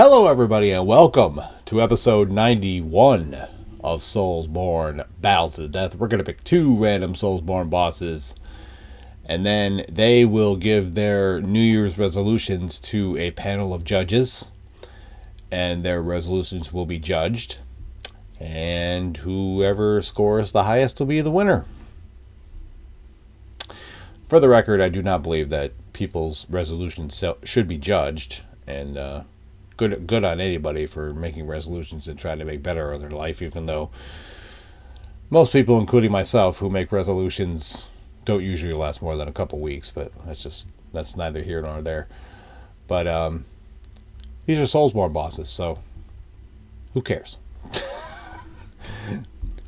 Hello, everybody, and welcome to episode 91 of SoulsBorne Battle to the Death. We're going to pick two random SoulsBorne bosses, and then they will give their New Year's resolutions to a panel of judges, and their resolutions will be judged, and whoever scores the highest will be the winner. For the record, I do not believe that people's resolutions should be judged, and good on anybody for making resolutions and trying to make better of their life, even though most people, including myself, who make resolutions don't usually last more than a couple weeks, but that's neither here nor there. But these are SoulsBorne bosses, so who cares?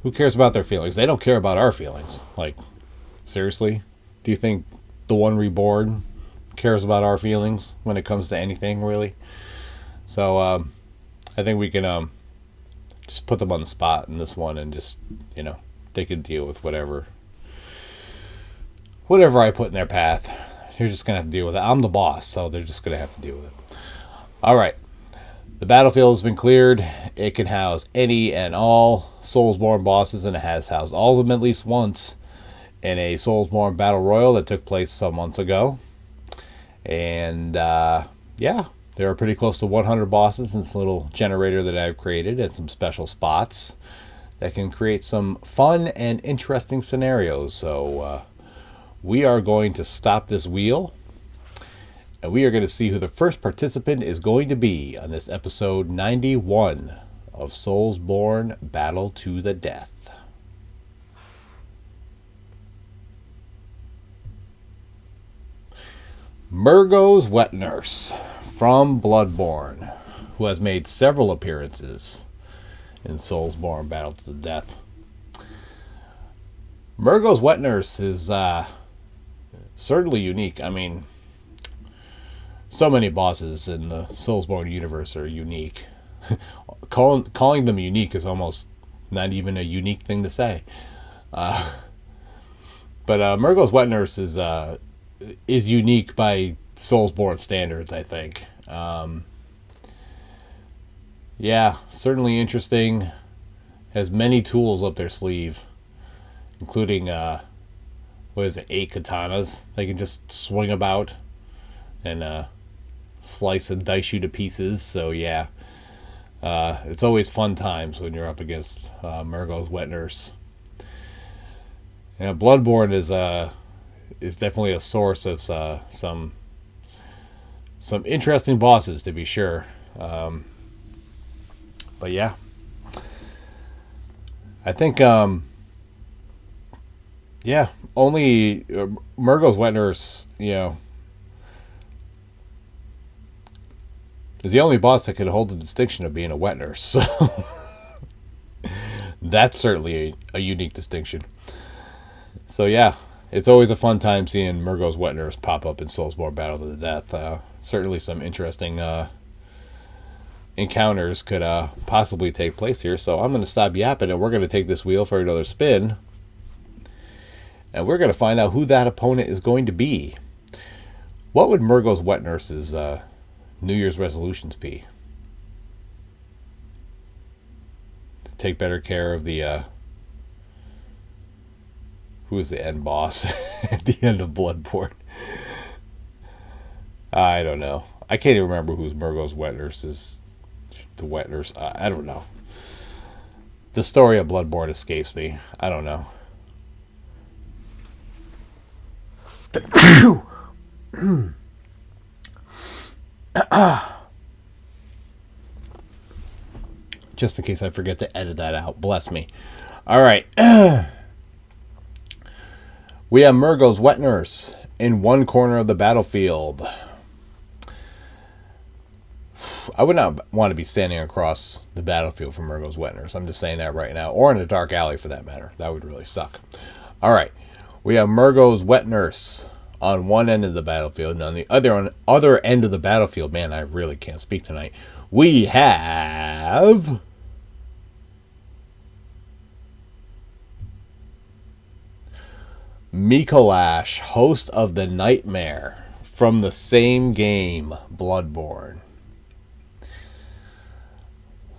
Who cares about their feelings? They don't care about our feelings. Like, seriously? Do you think the One Reborn cares about our feelings when it comes to anything, really? So I think we can just put them on the spot in this one, and just, they can deal with whatever I put in their path. You're just going to have to deal with it. I'm the boss, so they're just going to have to deal with it. All right. The battlefield has been cleared. It can house any and all SoulsBorne bosses, and it has housed all of them at least once in a SoulsBorne Battle Royal that took place some months ago. And, yeah. There are pretty close to 100 bosses in this little generator that I've created, and some special spots that can create some fun and interesting scenarios. So we are going to stop this wheel, and we are going to see who the first participant is going to be on this episode 91 of SoulsBorne Battle to the Death. Murgo's Wet Nurse from Bloodborne, who has made several appearances in SoulsBorne Battle to the Death. Murgo's Wet Nurse is certainly unique. I mean, so many bosses in the SoulsBorne universe are unique. Calling them unique is almost not even a unique thing to say. But Murgo's Wet Nurse is unique by SoulsBorne standards, I think. Yeah, certainly interesting. Has many tools up their sleeve, including 8 katanas they can just swing about and slice and dice you to pieces. So yeah, it's always fun times when you're up against Murgo's Wet Nurse. Bloodborne is definitely a source of some interesting bosses, to be sure. But yeah, I think only Murgo's Wet Nurse, is the only boss that can hold the distinction of being a wet nurse. So that's certainly a unique distinction. So yeah, it's always a fun time seeing Murgo's Wet Nurse pop up in SoulsBorne Battle to the Death. Certainly some interesting encounters could possibly take place here. So I'm going to stop yapping, and we're going to take this wheel for another spin. And we're going to find out who that opponent is going to be. What would Murgo's Wet Nurse's New Year's resolutions be? To take better care of the... who is the end boss at the end of Bloodborne? I don't know. I can't even remember who's Murgo's Wet Nurse is. The Wet Nurse. I don't know. The story of Bloodborne escapes me. I don't know. Just in case I forget to edit that out. Bless me. All right. We have Murgo's Wet Nurse in one corner of the battlefield. I would not want to be standing across the battlefield from Murgo's Wet Nurse. I'm just saying that right now. Or in a dark alley, for that matter. That would really suck. All right. We have Murgo's Wet Nurse on one end of the battlefield. And on the other end of the battlefield, man, I really can't speak tonight. We have... Mikolash, host of the Nightmare from the same game, Bloodborne.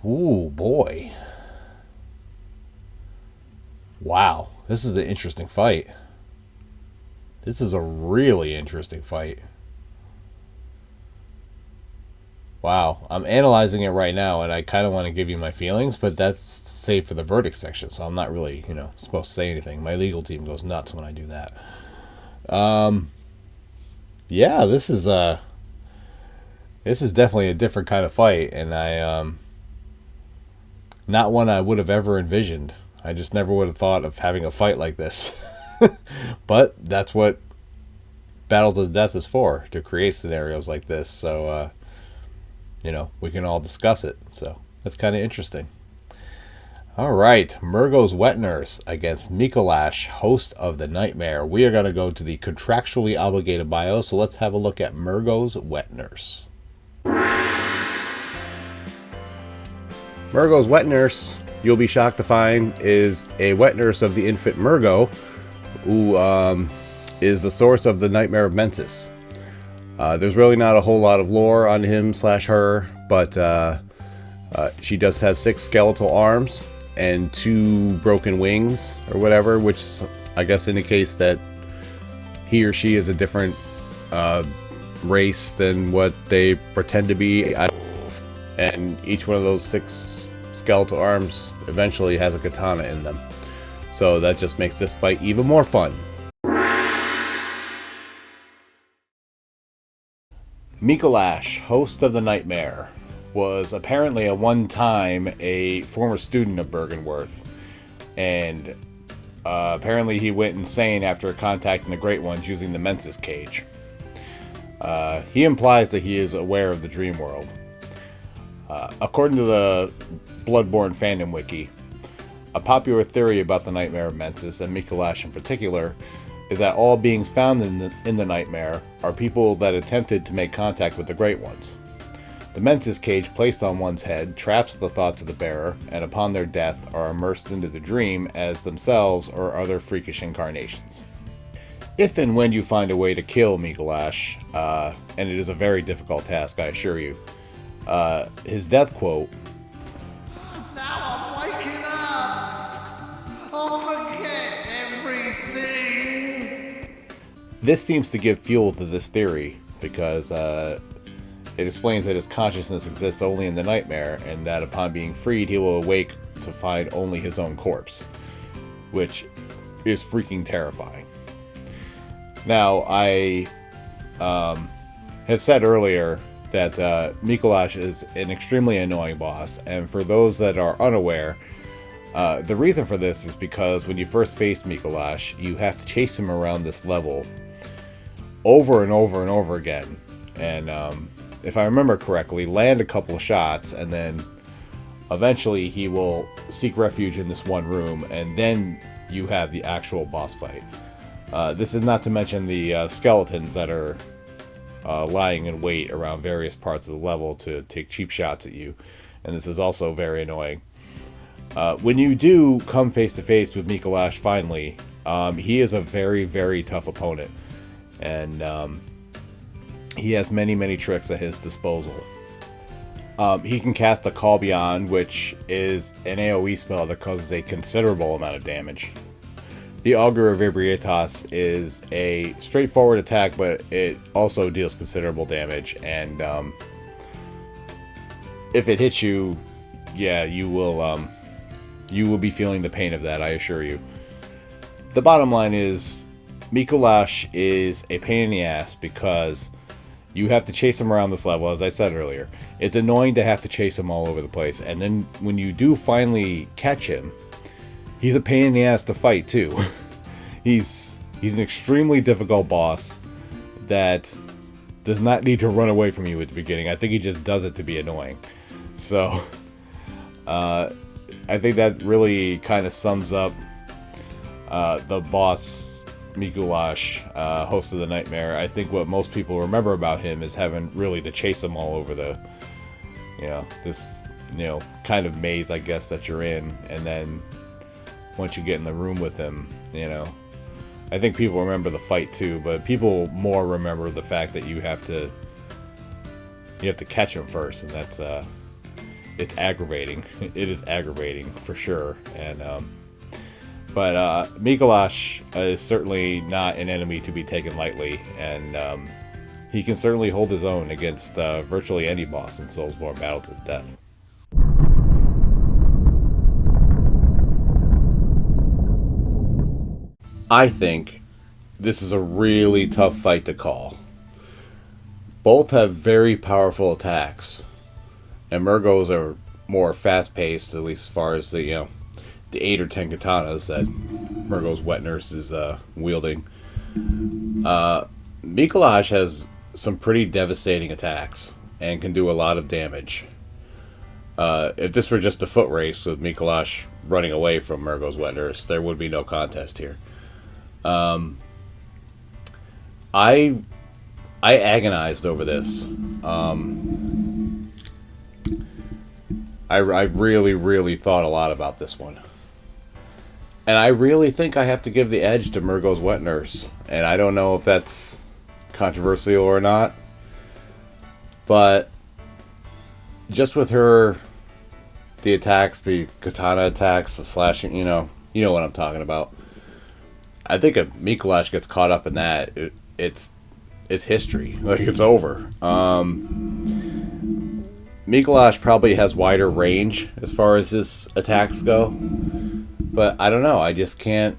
Ooh, boy. Wow, this is an interesting fight. This is a really interesting fight. Wow, I'm analyzing it right now, and I kind of want to give you my feelings, but that's saved for the verdict section, so I'm not really, supposed to say anything. My legal team goes nuts when I do that. Yeah, this is definitely a different kind of fight, and not one I would have ever envisioned. I just never would have thought of having a fight like this. But that's what Battle to the Death is for, to create scenarios like this. So, we can all discuss it. So that's kind of interesting. All right, Murgo's Wet Nurse against Mikolash, host of the Nightmare. We are going to go to the contractually obligated bio, so let's have a look at Murgo's Wet Nurse. Murgo's Wet Nurse, you'll be shocked to find, is a wet nurse of the infant Murgo, who is the source of the Nightmare of Mensis. There's really not a whole lot of lore on him/her, but she does have 6 skeletal arms and 2 broken wings or whatever, which I guess indicates that he or she is a different race than what they pretend to be. And each one of those 6 skeletal arms eventually has a katana in them. So that just makes this fight even more fun. Mikolash, host of the Nightmare, was apparently at one time a former student of Byrgenwerth, and apparently he went insane after contacting the Great Ones using the Mensis cage. He implies that he is aware of the dream world. According to the Bloodborne fandom wiki, a popular theory about the Nightmare of Mensis, and Mikolash in particular, is that all beings found in the Nightmare are people that attempted to make contact with the Great Ones. The Mensis cage placed on one's head traps the thoughts of the bearer, and upon their death are immersed into the dream as themselves or other freakish incarnations. If and when you find a way to kill Mikolash, and it is a very difficult task, I assure you, his death quote, "Now I'm waking up! I'll forget everything!" This seems to give fuel to this theory, because it explains that his consciousness exists only in the Nightmare, and that upon being freed he will awake to find only his own corpse, which is freaking terrifying. Now, I have said earlier that Mikolash is an extremely annoying boss, and for those that are unaware, the reason for this is because when you first face Mikolash, you have to chase him around this level over and over and over again, and if I remember correctly, land a couple of shots, and then eventually he will seek refuge in this one room, and then you have the actual boss fight. This is not to mention the skeletons that are lying in wait around various parts of the level to take cheap shots at you, and this is also very annoying. When you do come face to face with Mikolash finally, he is a very, very tough opponent, and he has many, many tricks at his disposal. He can cast a Call Beyond, which is an AoE spell that causes a considerable amount of damage. The Augur of Ebrietas is a straightforward attack, but it also deals considerable damage, and if it hits you, yeah, you will be feeling the pain of that, I assure you. The bottom line is, Mikolash is a pain in the ass because you have to chase him around this level, as I said earlier. It's annoying to have to chase him all over the place, and then when you do finally catch him, he's a pain in the ass to fight too. He's an extremely difficult boss that does not need to run away from you at the beginning. I think he just does it to be annoying. So I think that really kind of sums up the boss Mikolash, host of the Nightmare. I think what most people remember about him is having really to chase him all over the, this kind of maze, I guess, that you're in, and then once you get in the room with him, I think people remember the fight too, but people more remember the fact that you have to catch him first, and that's it's aggravating. It is aggravating for sure. And but Mikolash is certainly not an enemy to be taken lightly, and he can certainly hold his own against virtually any boss in SoulsBorne Battle to the Death. I think this is a really tough fight to call. Both have very powerful attacks, and Murgo's are more fast-paced, at least as far as the 8 or 10 katanas that Murgo's Wet Nurse is wielding. Mikolash has some pretty devastating attacks and can do a lot of damage. If this were just a foot race with Mikolash running away from Murgo's Wet Nurse, there would be no contest here. I agonized over this. I really thought a lot about this one. And I really think I have to give the edge to Murgo's Wet Nurse. And I don't know if that's controversial or not. But just with her, the attacks, the katana attacks, the slashing, you know what I'm talking about. I think if Mikolash gets caught up in that, it's history. Like, it's over. Mikolash probably has wider range as far as his attacks go. But I don't know. I just can't.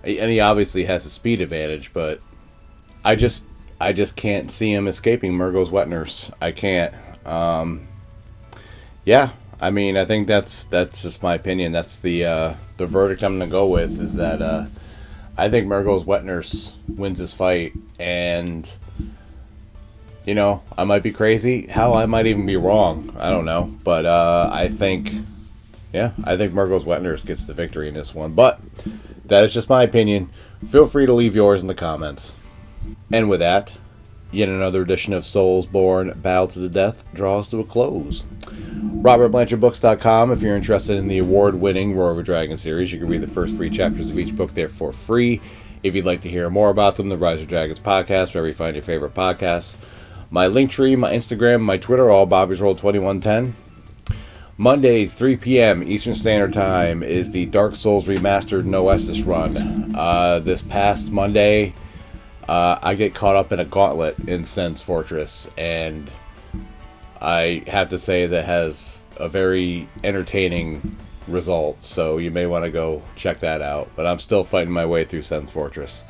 And he obviously has a speed advantage, but I just can't see him escaping Murgo's Wet Nurse. I can't. Yeah. I mean, I think that's just my opinion. That's the verdict I'm gonna go with, is that I think Murgo's Wet Nurse wins this fight, and I might be crazy. Hell, I might even be wrong. I don't know, but I think Murgo's Wet Nurse gets the victory in this one. But that is just my opinion. Feel free to leave yours in the comments. And with that, yet another edition of SoulsBorne Battle to the Death draws to a close. RobertBlanchardBooks.com. If you're interested in the award-winning Roar of a Dragon series, you can read the first 3 chapters of each book there for free. If you'd like to hear more about them, the Rise of Dragons podcast, wherever you find your favorite podcasts. My Linktree, my Instagram, my Twitter, all Bobby's Roll 2110. Mondays, 3 p.m. Eastern Standard Time is the Dark Souls Remastered No Estus run. This past Monday, I get caught up in a gauntlet in Sen's Fortress, and I have to say that has a very entertaining result, so you may want to go check that out. But I'm still fighting my way through Sen's Fortress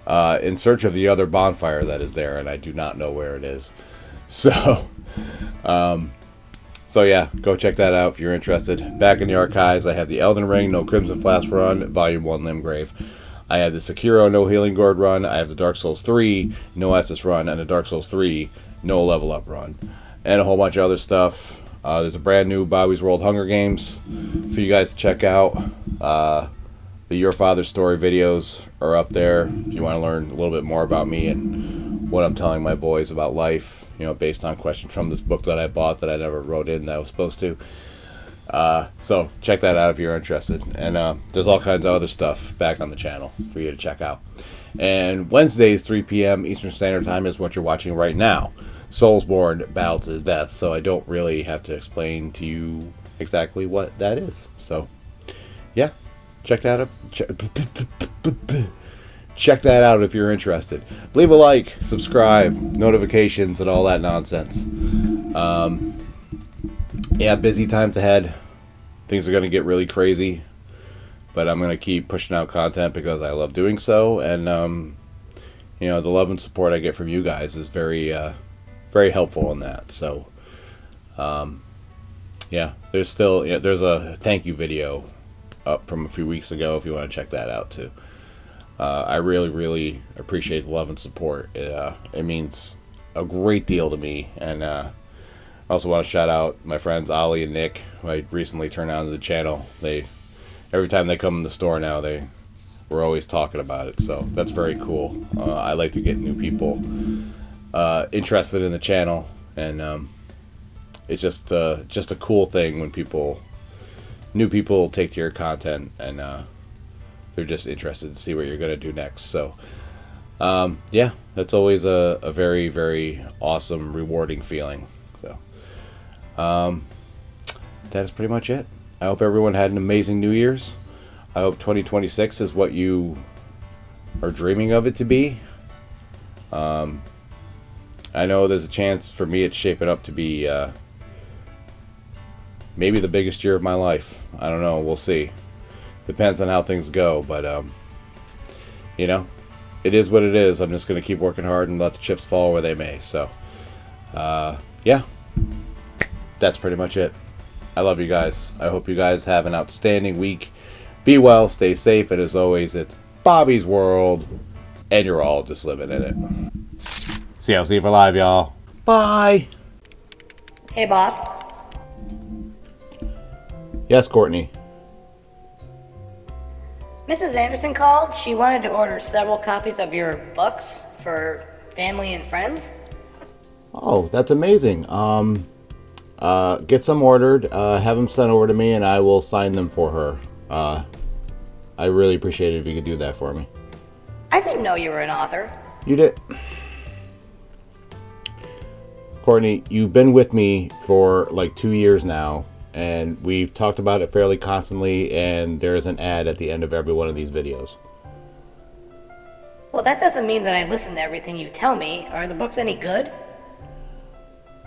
in search of the other bonfire that is there, and I do not know where it is. So, yeah, go check that out if you're interested. Back in the archives, I have the Elden Ring No Crimson Flask run, Volume 1 Limgrave. I have the Sekiro No Healing Gourd run. I have the Dark Souls 3 No Estus run, and the Dark Souls 3 No Level Up run, and a whole bunch of other stuff. There's a brand new Bobby's World Hunger Games for you guys to check out. The Your Father's Story videos are up there if you want to learn a little bit more about me and what I'm telling my boys about life, based on questions from this book that I bought that I never wrote in that I was supposed to. So check that out if you're interested. And there's all kinds of other stuff back on the channel for you to check out. And Wednesdays, 3 p.m. Eastern Standard Time is what you're watching right now. SoulsBorne Battle to the Death. So I don't really have to explain to you exactly what that is. So, yeah. Check that out. Check that out if you're interested. Leave a like, subscribe, notifications, and all that nonsense. Yeah, busy times ahead. Things are going to get really crazy. But I'm going to keep pushing out content because I love doing so. And, the love and support I get from you guys is very, very helpful in that. So, yeah, there's still, there's a thank you video up from a few weeks ago if you want to check that out too. I really appreciate the love and support. It means a great deal to me. And I also want to shout out my friends Ollie and Nick, who I recently turned on to the channel. Every time they come in the store now, we're always talking about it, so that's very cool. I like to get new people interested in the channel, and it's just a cool thing when new people take to your content and they're just interested to see what you're going to do next. So, yeah, that's always a very, very awesome, rewarding feeling. So, That is pretty much it. I hope everyone had an amazing New Year's. I hope 2026 is what you are dreaming of it to be. I know there's a chance for me it's shaping up to be maybe the biggest year of my life. I don't know. We'll see. Depends on how things go. But, it is what it is. I'm just going to keep working hard and let the chips fall where they may. So, yeah. That's pretty much it. I love you guys. I hope you guys have an outstanding week. Be well, stay safe, and as always, it's Bobby's World, and you're all just living in it. See you for live, y'all. Bye. Hey, boss. Yes, Courtney. Mrs. Anderson called. She wanted to order several copies of your books for family and friends. Oh, that's amazing. Get some ordered, have them sent over to me, and I will sign them for her. I really appreciate it if you could do that for me. I didn't know you were an author. You did. Courtney, you've been with me for like 2 years now, and we've talked about it fairly constantly, and there's an ad at the end of every one of these videos. Well, that doesn't mean that I listen to everything you tell me. Are the books any good?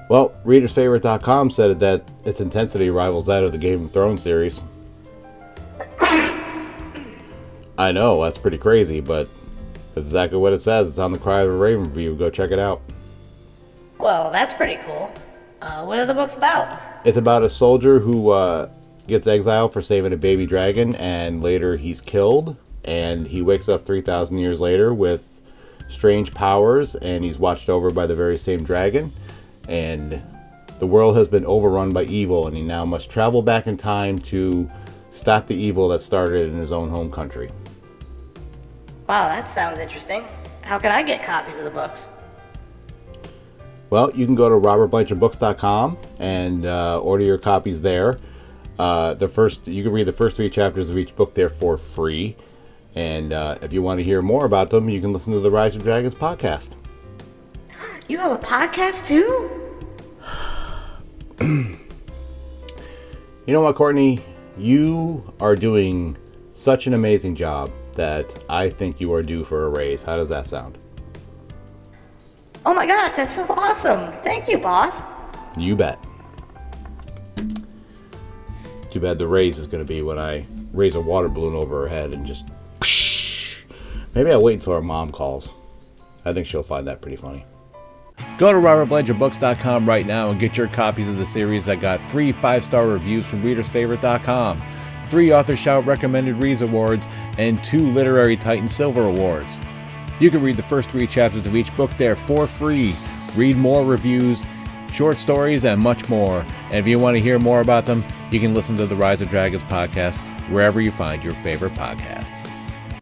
Well, readersfavorite.com said that its intensity rivals that of the Game of Thrones series. I know, that's pretty crazy, but that's exactly what it says. It's on the Cry of a Raven review. Go check it out. Well, that's pretty cool. What are the books about? It's about a soldier who gets exiled for saving a baby dragon, and later he's killed, and he wakes up 3,000 years later with strange powers, and he's watched over by the very same dragon. And the world has been overrun by evil, and he now must travel back in time to stop the evil that started in his own home country. Wow, that sounds interesting. How can I get copies of the books? Well, you can go to robertblanchardbooks.com and order your copies there. You can read the first 3 chapters of each book there for free. And if you want to hear more about them, you can listen to the Rise of Dragons podcast. You have a podcast too? You know what, Courtney? You are doing such an amazing job that I think you are due for a raise. How does that sound? Oh my gosh, that's so awesome. Thank you, boss. You bet. Too bad the raise is going to be when I raise a water balloon over her head and just... Maybe I'll wait until her mom calls. I think she'll find that pretty funny. Go to robertblanchardbooks.com right now and get your copies of the series that got 3 5-star reviews from readersfavorite.com, 3 Author Shout Recommended Reads Awards, and 2 Literary Titan Silver Awards. You can read the first 3 chapters of each book there for free, read more reviews, short stories, and much more. And if you want to hear more about them, you can listen to the Rise of Dragons podcast wherever you find your favorite podcasts.